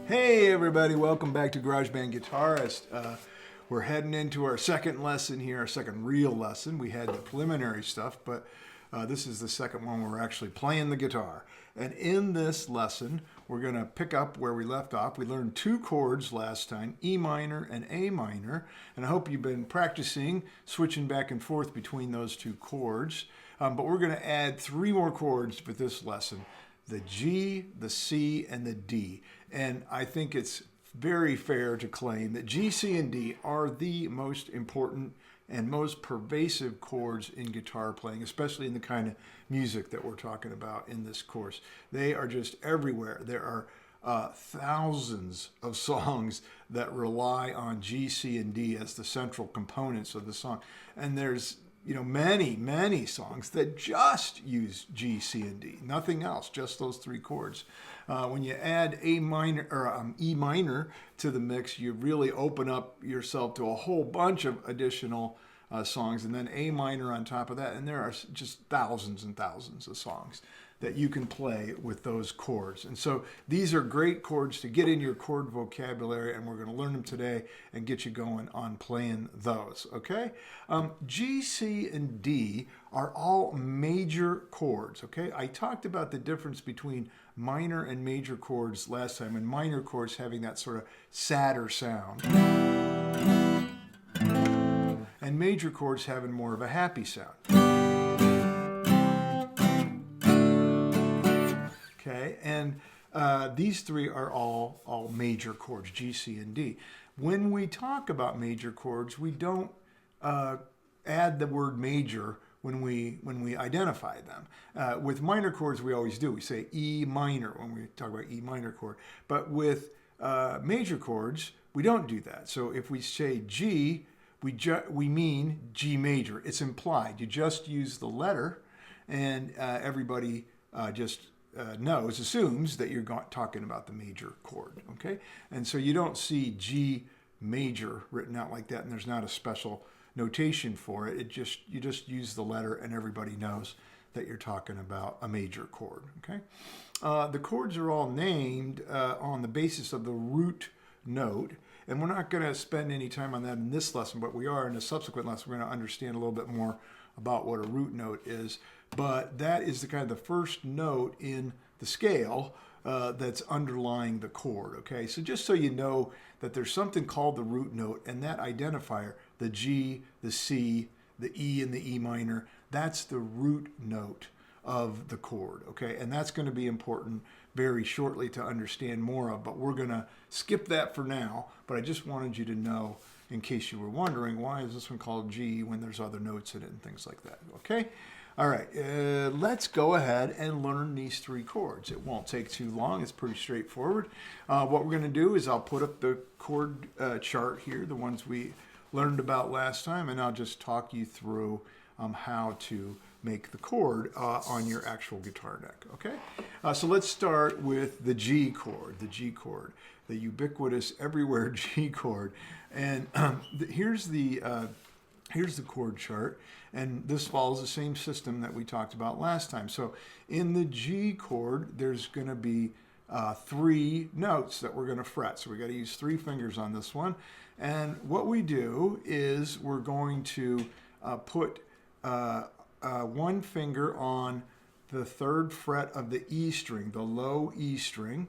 Hey everybody, welcome back to GarageBand Guitarist. We're heading into our second lesson here, our second real lesson. We had the preliminary stuff, but this is the second one where we're actually playing the guitar. And in this lesson, we're going to pick up where we left off. We learned two chords last time, E minor and A minor, and I hope you've been practicing switching back and forth between those two chords. But we're going to add three more chords for this lesson. The G, the C, and the D. And I think it's very fair to claim that G, C, and D are the most important and most pervasive chords in guitar playing, especially in the kind of music that we're talking about in this course. They are just everywhere. There are thousands of songs that rely on G, C, and D as the central components of the song. And there's many songs that just use G, C, and D, nothing else, just those three chords. When you add A minor or E minor to the mix, you really open up yourself to a whole bunch of additional songs, and then A minor on top of that, and there are just thousands and thousands of songs that you can play with those chords. And so these are great chords to get in your chord vocabulary, and we're going to learn them today and get you going on playing those, okay? G, C, and D are all major chords, okay? I talked about the difference between minor and major chords last time, and minor chords having that sort of sadder sound, and major chords having more of a happy sound. Okay, and these three are all major chords, G, C, and D. When we talk about major chords, we don't add the word major when we identify them. With minor chords, we always do. We say E minor when we talk about E minor chord. But with major chords, we don't do that. So if we say G, we mean G major. It's implied. You just use the letter, and everybody assumes that you're talking about the major chord, okay? And so you don't see G major written out like that, and there's not a special notation for it. You just use the letter, and everybody knows that you're talking about a major chord, okay? The chords are all named on the basis of the root note, and we're not going to spend any time on that in this lesson, but we are in a subsequent lesson. We're going to understand a little bit more about what a root note is. But that is the first note in the scale that's underlying the chord, okay? So just so you know that there's something called the root note, and that identifier, the G, the C, the E, and the E minor, that's the root note of the chord, okay? And that's going to be important very shortly to understand more of, but we're going to skip that for now. But I just wanted you to know, in case you were wondering, why is this one called G when there's other notes in it and things like that, okay? All right, let's go ahead and learn these three chords. It won't take too long. It's pretty straightforward. What we're going to do is I'll put up the chord chart here, the ones we learned about last time, and I'll just talk you through how to make the chord on your actual guitar neck, okay? So let's start with the G chord, the ubiquitous everywhere G chord. And here's the chord chart, and this follows the same system that we talked about last time. So in the G chord, there's going to be three notes that we're going to fret. So we got to use three fingers on this one. And what we do is we're going to put one finger on the third fret of the E string, the low E string,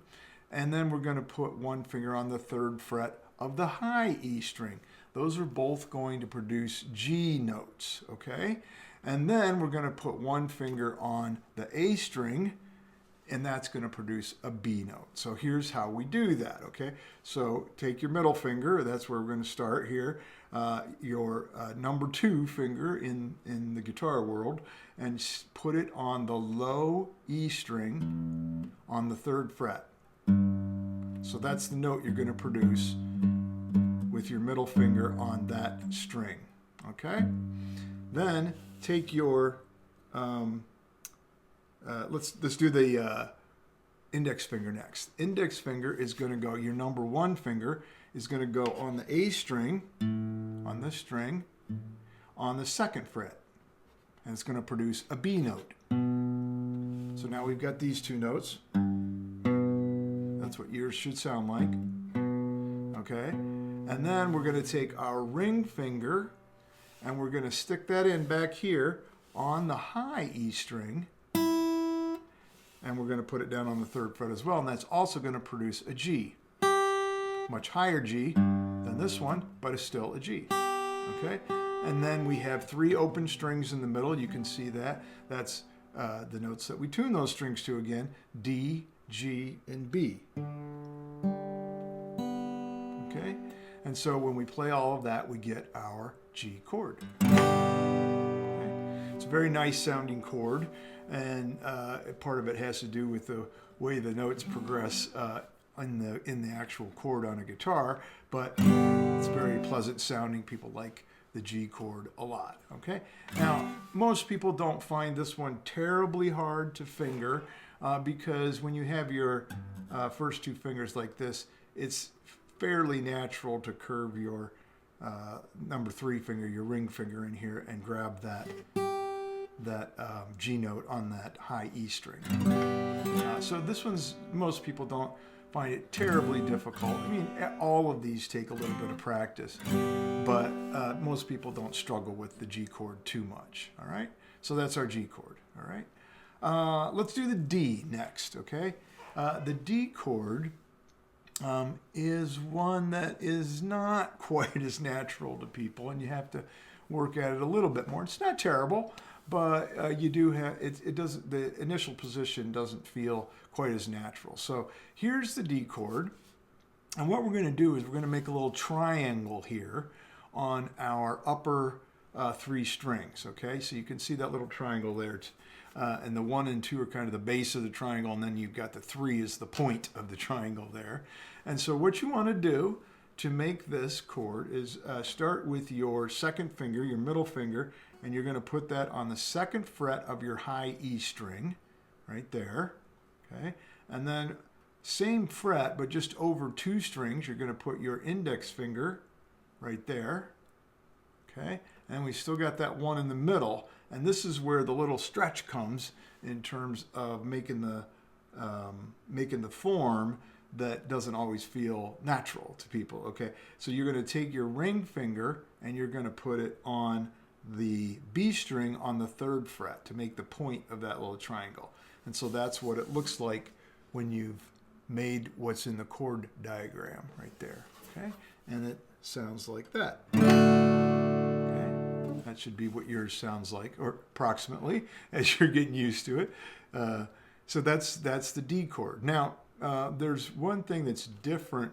and then we're going to put one finger on the third fret of the high E string. Those are both going to produce G notes, okay? And then we're going to put one finger on the A string, and that's going to produce a B note. So here's how we do that, okay? So take your middle finger, that's where we're going to start here, your number 2 finger in the guitar world, and put it on the low E string on the 3rd fret. So that's the note you're going to produce with your middle finger on that string, okay? Then take your, let's do the index finger next. Index finger is going to go, your number 1 finger is going to go on the A string, on this string, on the 2nd fret, and it's going to produce a B note. So now we've got these two notes. That's what yours should sound like. Okay? And then we're going to take our ring finger and we're going to stick that in back here on the high E string. And we're going to put it down on the 3rd fret as well. And that's also going to produce a G. Much higher G than this one, but it's still a G. Okay? And then we have 3 open strings in the middle. You can see that. That's the notes that we tune those strings to again. D, G, and B. Okay? And so when we play all of that, we get our G chord. Okay? It's a very nice sounding chord, and part of it has to do with the way the notes progress in the actual chord on a guitar, but it's very pleasant sounding. People like the G chord a lot. Okay? Now, most people don't find this one terribly hard to finger because when you have your first 2 fingers like this, it's fairly natural to curve your number 3 finger, your ring finger in here, and grab that G note on that high E string. So this one's, most people don't find it terribly difficult. I mean, all of these take a little bit of practice, but most people don't struggle with the G chord too much. All right, so that's our G chord. All right, let's do the D next. Okay, the D chord is one that is not quite as natural to people, and you have to work at it a little bit more. It's not terrible, but you do have it doesn't, the initial position doesn't feel quite as natural. So here's the D chord, and what we're going to do is we're going to make a little triangle here on our upper 3 strings. Okay, so you can see that little triangle there, and the 1 and 2 are kind of the base of the triangle, and then you've got the 3 is the point of the triangle there. And so what you want to do to make this chord is start with your 2nd finger, your middle finger, and you're going to put that on the 2nd fret of your high E string, right there. Okay, and then same fret, but just over 2 strings, you're going to put your index finger right there. Okay, and we still got that 1 in the middle, and this is where the little stretch comes in terms of making the form that doesn't always feel natural to people. Okay, so you're going to take your ring finger and you're going to put it on the B string on the 3rd fret to make the point of that little triangle. And so that's what it looks like when you've made what's in the chord diagram right there. Okay, and it sounds like that. Okay, that should be what yours sounds like, or approximately, as you're getting used to it. So that's the D chord. Now, there's one thing that's different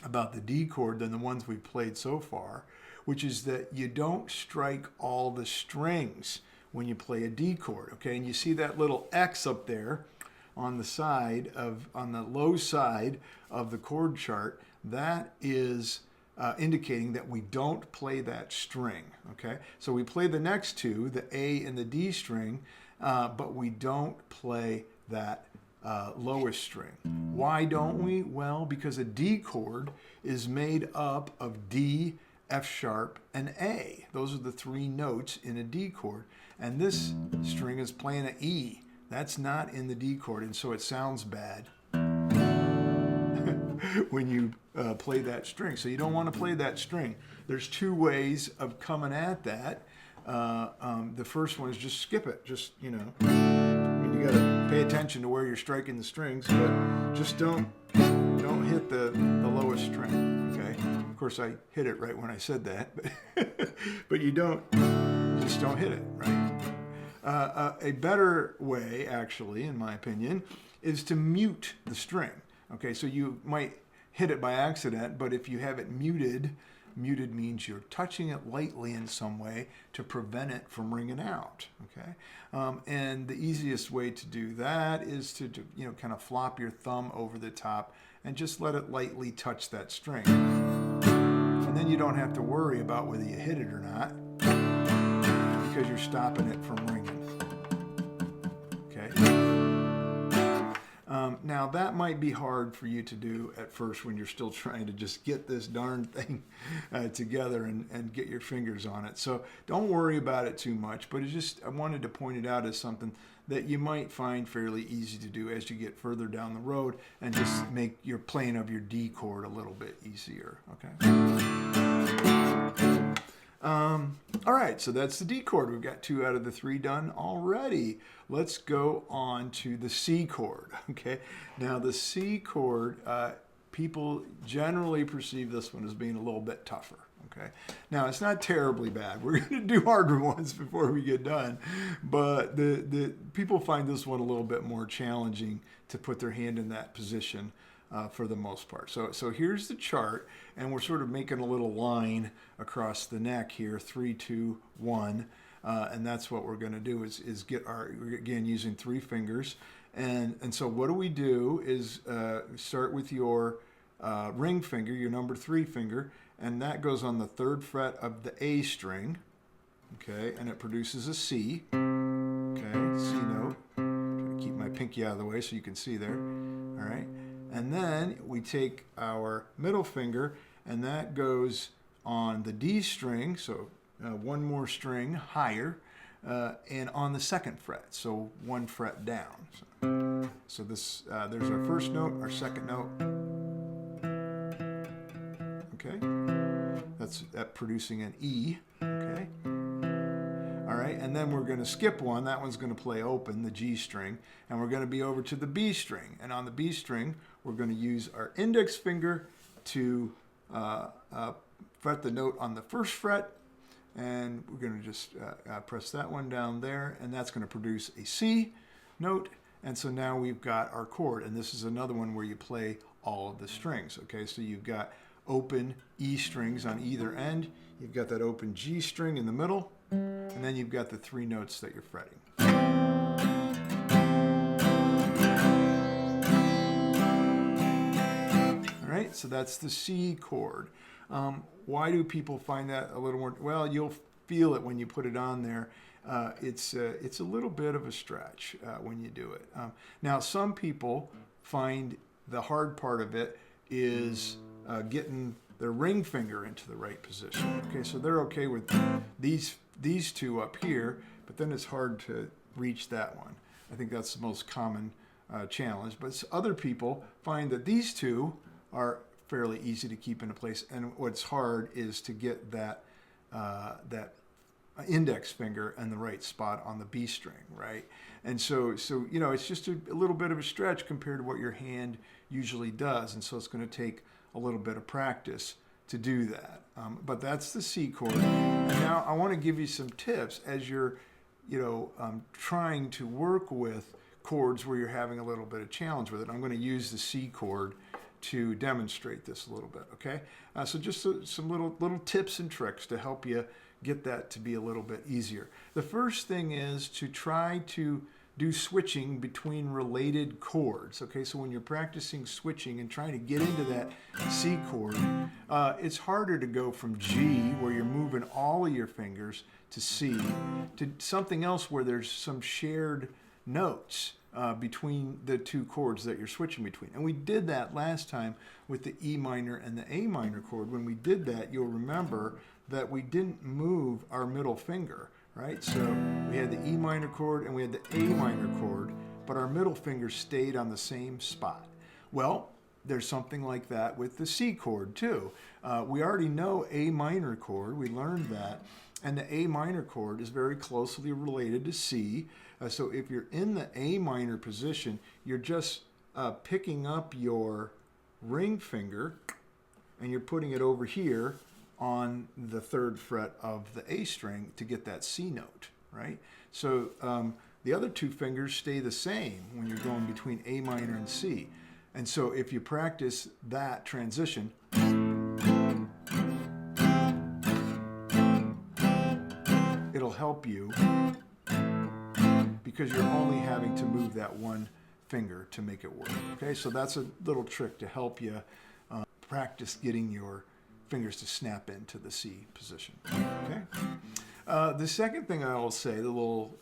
about the D chord than the ones we've played so far, which is that you don't strike all the strings when you play a D chord. Okay, and you see that little X up there on the side on the low side of the chord chart. That is indicating that we don't play that string. Okay, so we play the next 2, the A and the D string, but we don't play that lowest string. Why don't we? Well, because a D chord is made up of D, F sharp, and A. Those are the 3 notes in a D chord, and this string is playing an E. That's not in the D chord, and so it sounds bad when you play that string. So you don't want to play that string. There's 2 ways of coming at that. The first one is just skip it. Just, you know, you got to pay attention to where you're striking the strings, but just don't hit the lowest string. Okay. Of course, I hit it right when I said that, but you just don't hit it right. A better way, actually, in my opinion, is to mute the string. Okay, so you might hit it by accident, but if you have it muted means you're touching it lightly in some way to prevent it from ringing out. Okay, and the easiest way to do that is to kind of flop your thumb over the top and just let it lightly touch that string, and then you don't have to worry about whether you hit it or not because you're stopping it from ringing. Okay. Now that might be hard for you to do at first when you're still trying to just get this darn thing together and get your fingers on it. So don't worry about it too much, but I wanted to point it out as something that you might find fairly easy to do as you get further down the road and just make your playing of your D chord a little bit easier, okay? All right, so that's the D chord. We've got 2 out of the 3 done already. Let's go on to the C chord, okay? Now the C chord, people generally perceive this one as being a little bit tougher, okay? Now it's not terribly bad. We're going to do harder ones before we get done, but the people find this one a little bit more challenging to put their hand in that position for the most part. So here's the chart, and we're sort of making a little line across the neck here, 3, 2, 1, and that's what we're going to do is get our, again, using 3 fingers. And so what we do is start with your ring finger, your number 3 finger, and that goes on the 3rd fret of the A string, okay, and it produces a C, okay, C note. Keep my pinky out of the way so you can see there, all right. And then we take our middle finger, and that goes on the D string, so 1 more string higher, and on the 2nd fret, so 1 fret down. So this, there's our first note, our second note. Okay, that's producing an E. Okay. All right, and then we're going to skip one. That one's going to play open, the G string, and we're going to be over to the B string. And on the B string, we're going to use our index finger to fret the note on the 1st fret, and we're going to just press that one down there, and that's going to produce a C note. And so now we've got our chord, and this is another one where you play all of the strings. Okay, so you've got open E strings on either end. You've got that open G string in the middle, and then you've got the 3 notes that you're fretting. All right, so that's the C chord. Why do people find that a little more? Well, you'll feel it when you put it on there. It's a little bit of a stretch when you do it. Now, some people find the hard part of it is getting their ring finger into the right position. Okay, so they're okay with these 2 up here, but then it's hard to reach that one. I think that's the most common challenge. But other people find that these 2 are fairly easy to keep into place, and what's hard is to get that that index finger in the right spot on the B string, right? And so you know, it's just a little bit of a stretch compared to what your hand usually does, and so it's going to take a little bit of practice to do that. But that's the C chord. And now I want to give you some tips as you're, you know, trying to work with chords where you're having a little bit of challenge with it. I'm going to use the C chord to demonstrate this a little bit, okay? So just some little tips and tricks to help you get that to be a little bit easier. The first thing is to try to do switching between related chords, okay? So when you're practicing switching and trying to get into that C chord, it's harder to go from G, where you're moving all of your fingers, to C, to something else where there's some shared notes between the 2 chords that you're switching between. And we did that last time with the E minor and the A minor chord. When we did that, you'll remember that we didn't move our middle finger, right? So we had the E minor chord and we had the A minor chord, but our middle finger stayed on the same spot. Well, there's something like that with the C chord too. We already know A minor chord, we learned that, and the A minor chord is very closely related to C. So if you're in the A minor position, you're just picking up your ring finger and you're putting it over here on the 3rd fret of the A string to get that C note, right? So the other 2 fingers stay the same when you're going between A minor and C. And so if you practice that transition, it'll help you because you're only having to move that 1 finger to make it work, okay? So that's a little trick to help you practice getting your fingers to snap into the C position, okay? The second thing I will say, the little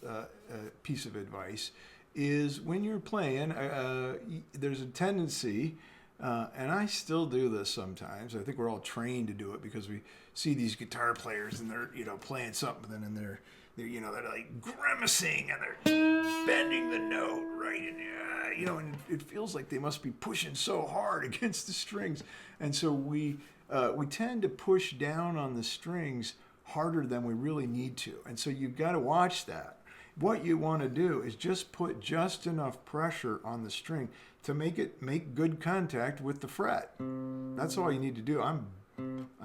piece of advice, is when you're playing, there's a tendency, and I still do this sometimes. I think we're all trained to do it because we see these guitar players and they're playing something and they're they're like grimacing and they're bending the note right, and and it feels like they must be pushing so hard against the strings, and so we tend to push down on the strings harder than we really need to, and so you've got to watch that. What you want to do is just put just enough pressure on the string to make good contact with the fret. That's all you need to do. I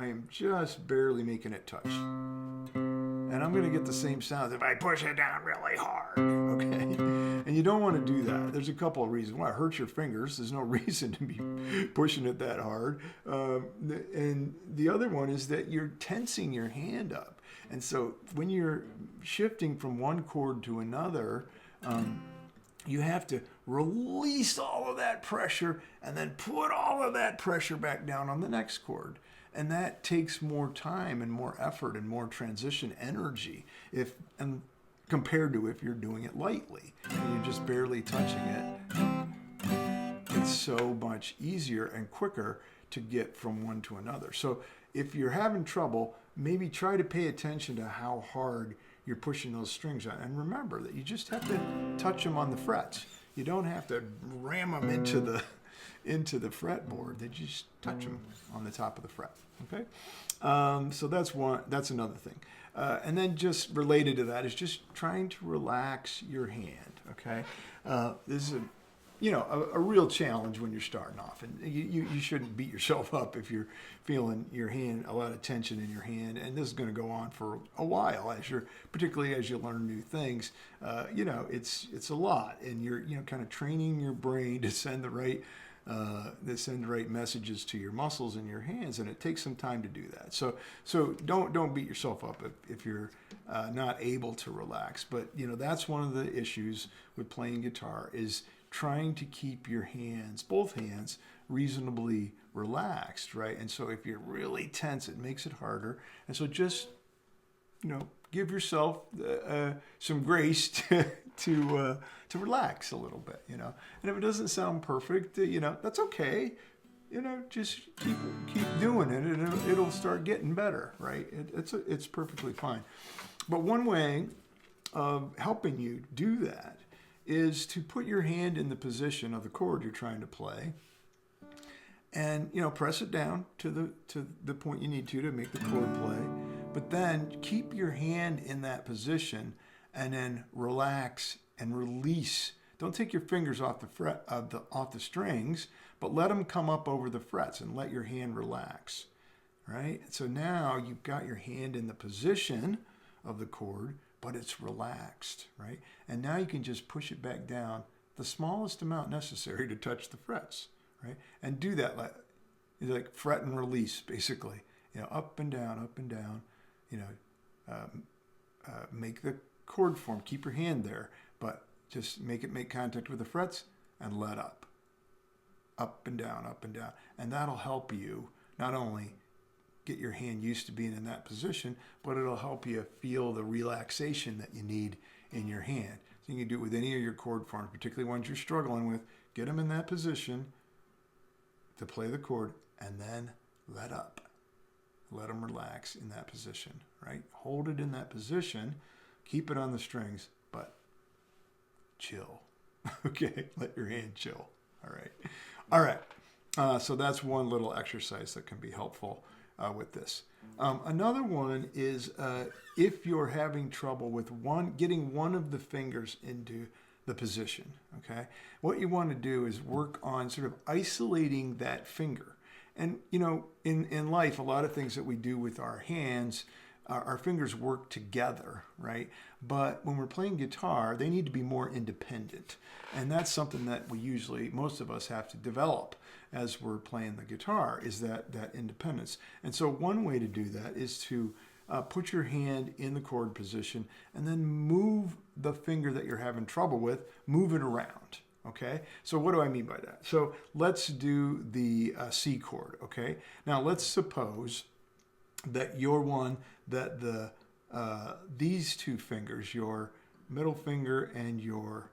am just barely making it touch. And I'm going to get the same sound if I push it down really hard, okay? And you don't want to do that. There's a couple of reasons. One, it hurts your fingers. There's no reason to be pushing it that hard. And the other one is that you're tensing your hand up. And so when you're shifting from one chord to another, you have to release all of that pressure and then put all of that pressure back down on the next chord. And that takes more time and more effort and more transition energy compared to if you're doing it lightly and you're just barely touching it. It's so much easier and quicker to get from one to another. So if you're having trouble, maybe try to pay attention to how hard you're pushing those strings on. And remember that you just have to touch them on the frets. You don't have to ram them into the fretboard. They just touch them on the top of the fret. Okay, so that's another thing. And then just related to that is just trying to relax your hand. Okay, this is a real challenge when you're starting off, and you shouldn't beat yourself up if you're feeling a lot of tension in your hand. And this is going to go on for a while particularly as you learn new things. It's a lot, and you're kind of training your brain to send the right messages to your muscles in your hands, and it takes some time to do that. So don't beat yourself up if you're not able to relax. But that's one of the issues with playing guitar is trying to keep your hands, both hands, reasonably relaxed, right? And so if you're really tense, it makes it harder. And so just give yourself some grace to relax a little bit, And if it doesn't sound perfect, that's okay. Just keep doing it, and it'll start getting better, right? It's perfectly fine. But one way of helping you do that is to put your hand in the position of the chord you're trying to play, and press it down to the point you need to make the chord play. But then keep your hand in that position, and then relax and release. Don't take your fingers off the strings, but let them come up over the frets and let your hand relax. Right? So now you've got your hand in the position of the chord, but it's relaxed, right? And now you can just push it back down the smallest amount necessary to touch the frets, right? And do that like fret and release, basically. Up and down, make the chord form. Keep your hand there, but just make contact with the frets and let up. Up and down, and that'll help you not only get your hand used to being in that position, but it'll help you feel the relaxation that you need in your hand. So you can do it with any of your chord forms, particularly ones you're struggling with. Get them in that position to play the chord, and then let up. Let them relax in that position, right? Hold it in that position. Keep it on the strings, but chill. Okay? Let your hand chill. All right. So that's one little exercise that can be helpful with this. Another one is if you're having trouble with getting one of the fingers into the position, okay? What you want to do is work on sort of isolating that finger. And, in life, a lot of things that we do with our hands, our fingers work together, right? But when we're playing guitar, they need to be more independent. And that's something that most of us have to develop as we're playing the guitar, is that independence. And so one way to do that is to put your hand in the chord position and then move the finger that you're having trouble with, move it around. Okay, so what do I mean by that? So let's do the C chord, okay? Now let's suppose that these two fingers, your middle finger and your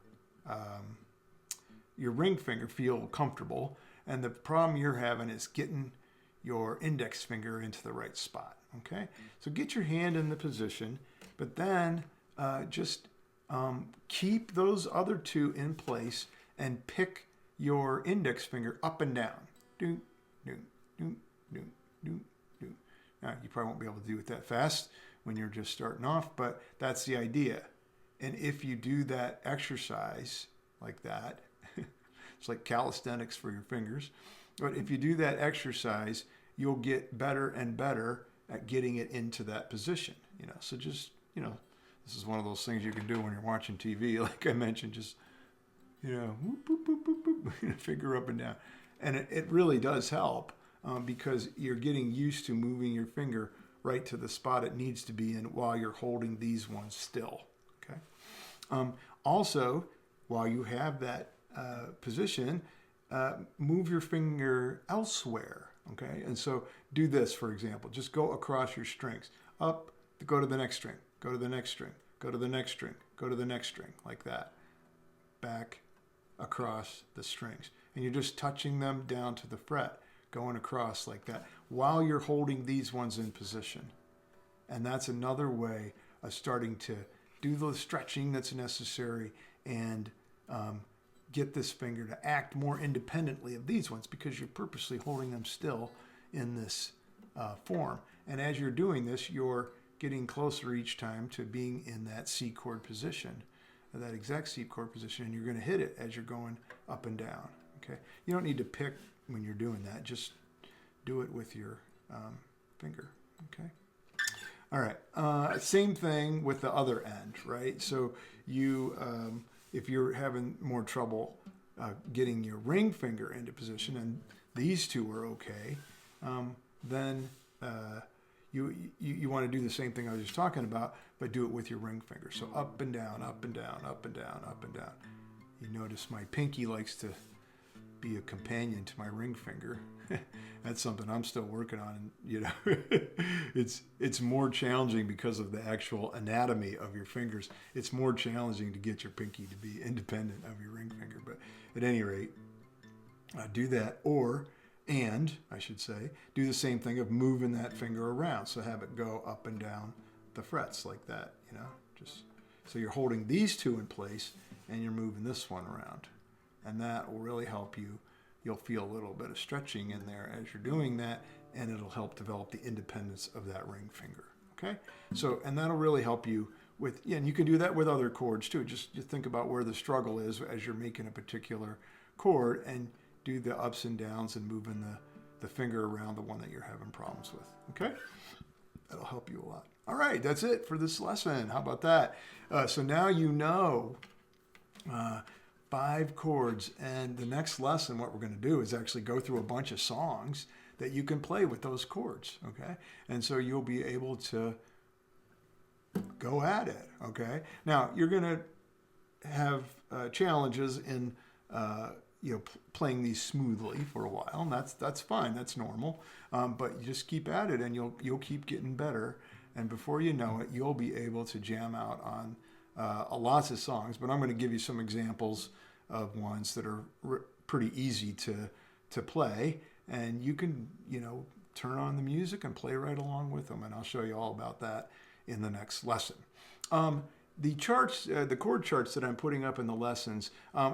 your ring finger feel comfortable. And the problem you're having is getting your index finger into the right spot. Okay, so get your hand in the position, but then just keep those other two in place and pick your index finger up and down. Do, do, do, do, do, do. Now, you probably won't be able to do it that fast when you're just starting off, but that's the idea. And if you do that exercise like that, it's like calisthenics for your fingers, but if you do that exercise, you'll get better and better at getting it into that position. So just, this is one of those things you can do when you're watching TV, like I mentioned, just, whoop, boop, boop, boop, boop, finger up and down. And it really does help because you're getting used to moving your finger right to the spot it needs to be in while you're holding these ones still. Okay. Also, while you have that position, move your finger elsewhere. Okay. And so do this, for example, just go across your strings, up, go to the next string, go to the next string, go to the next string, go to the next string, like that. Back across the strings. And you're just touching them down to the fret, going across like that, while you're holding these ones in position. And that's another way of starting to do the stretching that's necessary and get this finger to act more independently of these ones because you're purposely holding them still in this form. And as you're doing this, you're getting closer each time to being in that C chord position, that exact C chord position, and you're going to hit it as you're going up and down. Okay, you don't need to pick when you're doing that. Just do it with your finger. Okay. All right. Same thing with the other end, right? So you, if you're having more trouble getting your ring finger into position, and these two are okay, then you want to do the same thing I was just talking about, but do it with your ring finger. So up and down, up and down, up and down, up and down. You notice my pinky likes to be a companion to my ring finger. That's something I'm still working on. It's more challenging because of the actual anatomy of your fingers. It's more challenging to get your pinky to be independent of your ring finger. But at any rate, do that, and I should say, do the same thing of moving that finger around. So have it go up and down the frets like that, just so you're holding these two in place and you're moving this one around. And that will really help you. You'll feel a little bit of stretching in there as you're doing that, and it'll help develop the independence of that ring finger. Okay? So, and that'll really help you with, and you can do that with other chords too. Just think about where the struggle is as you're making a particular chord and do the ups and downs and moving the finger around the one that you're having problems with. Okay? That'll help you a lot. All right, that's it for this lesson. How about that? So now you know 5 chords, and the next lesson, what we're going to do is actually go through a bunch of songs that you can play with those chords, okay? And so you'll be able to go at it, okay? Now, you're going to have challenges in playing these smoothly for a while, and that's fine, that's normal. But you just keep at it, and you'll keep getting better, and before you know it, you'll be able to jam out on lots of songs. But I'm going to give you some examples of ones that are pretty easy to play, and you can turn on the music and play right along with them, and I'll show you all about that in the next lesson. The charts, the chord charts that I'm putting up in the lessons,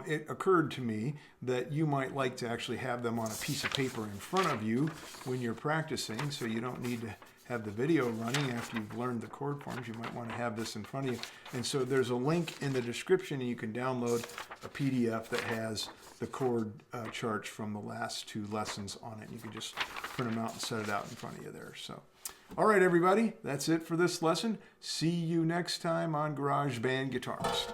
it occurred to me that you might like to actually have them on a piece of paper in front of you when you're practicing, so you don't need to have the video running after you've learned the chord forms. You might want to have this in front of you. And so there's a link in the description, and you can download a PDF that has the chord charts from the last 2 lessons on it. You can just print them out and set it out in front of you there. So, all right, everybody, that's it for this lesson. See you next time on GarageBand Guitarist.